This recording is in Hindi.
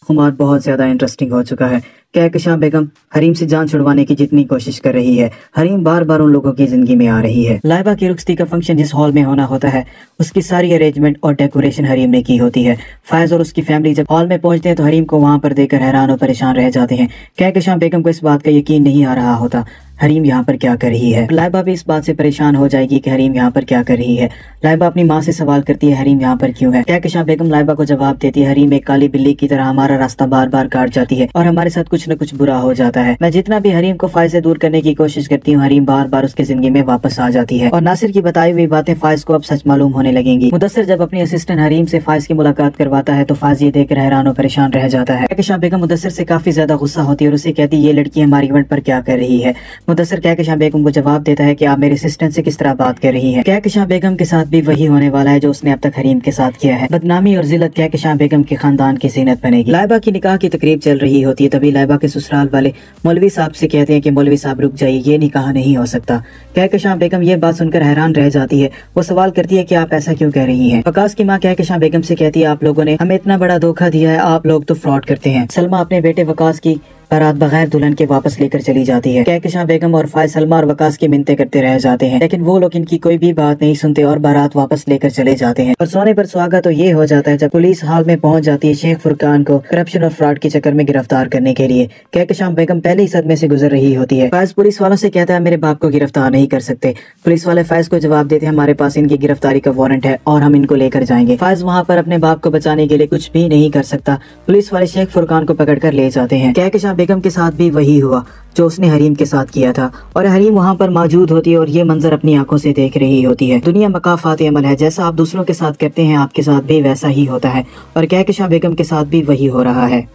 खुमार बहुत ज्यादा इंटरेस्टिंग हो चुका है। कहकशां बेगम हरीम से जान छुड़वाने की जितनी कोशिश कर रही है, हरीम बार बार उन लोगों की जिंदगी में आ रही है। लाइबा की रुखसती का फंक्शन जिस हॉल में होना होता है, उसकी सारी अरेंजमेंट और डेकोरेशन हरीम ने की होती है। फायज और उसकी फैमिली जब हॉल में पहुंचते हैं तो हरीम को वहां पर देखकर हैरान और परेशान रह जाते हैं। कहकशां बेगम को इस बात का यकीन नहीं आ रहा होता हरीम यहाँ पर क्या कर रही है। लाइबा भी इस बात से परेशान हो जाएगी कि हरीम यहाँ पर क्या कर रही है। लाइबा अपनी माँ से सवाल करती है हरीम यहाँ पर क्यों है। कहकशां बेगम लाइबा को जवाब देती है, हरीम एक काली बिल्ली की तरह हमारा रास्ता बार बार काट जाती है और हमारे साथ कुछ न कुछ बुरा हो जाता है। मैं जितना भी हरीम को फायज से दूर करने की कोशिश करती हूँ, हरीम बार बार उसकी जिंदगी में वापस आ जाती है और नासिर की बताई हुई बातें फायज को अब सच मालूम होने लगेंगी। मुदस्सिर जब अपनी असिस्टेंट हरीम से फायज की मुलाकात करवाता है तो फायज ये देखकर हैरान और परेशान रह जाता है। कहकशां बेगम मुदस्सिर से काफी ज्यादा गुस्सा होती है और उसे कहती है ये लड़की हमारी इवेंट पर क्या कर रही है। मुदस्सिर कहकशां बेगम को जवाब देता है कि आप मेरे असिस्टेंट से किस तरह बात कर रही है। कहकशां बेगम के साथ भी वही होने वाला है जो उसने अब तक हरीम के साथ किया है। बदनामी और जिल्लत कहकशां बेगम के खानदान की जीनत बनेगी। लाइबा की निकाह की तकरीब चल रही होती है, तभी लाइबा के ससुराल वाले मौलवी साहब से कहते हैं कि मौलवी साहब रुक जाइए, ये निकाह नहीं हो सकता। कहकशां बेगम ये बात सुनकर हैरान रह जाती है। वो सवाल करती है कि आप ऐसा क्यों कह रही हैं। वकास की माँ कहकशां बेगम से कहती है, आप लोगों ने हमें इतना बड़ा धोखा दिया है, आप लोग तो फ्रॉड करते हैं। सलमा अपने बेटे वकास की बारात बगैर दुल्हन के वापस लेकर चली जाती है। कहकशां बेगम और फायज सलमा और वकास की मिन्नतें करते रह जाते हैं, लेकिन वो लोग इनकी कोई भी बात नहीं सुनते और बारात वापस लेकर चले जाते हैं। और सोने पर सुहागा तो ये हो जाता है जब पुलिस हाल में पहुंच जाती है शेख फुरकान को करप्शन और फ्रॉड के चक्कर में गिरफ्तार करने के लिए। कहकशां बेगम पहले ही सदमे से गुजर रही होती है। फायज पुलिस वालों से कहता है मेरे बाप को गिरफ्तार नहीं कर सकते। पुलिस वाले फायज को जवाब देते हैं हमारे पास इनकी गिरफ्तारी का वारंट है और हम इनको लेकर जाएंगे। फायज वहाँ पर अपने बाप को बचाने के लिए कुछ भी नहीं कर सकता। पुलिस वाले शेख फुरकान को पकड़ कर ले जाते हैं। कहकशां बेगम के साथ भी वही हुआ जो उसने हरीम के साथ किया था और हरीम वहाँ पर मौजूद होती है और ये मंजर अपनी आंखों से देख रही होती है। दुनिया मकाफात अमल है, जैसा आप दूसरों के साथ करते हैं आपके साथ भी वैसा ही होता है और कहकशां बेगम के साथ भी वही हो रहा है।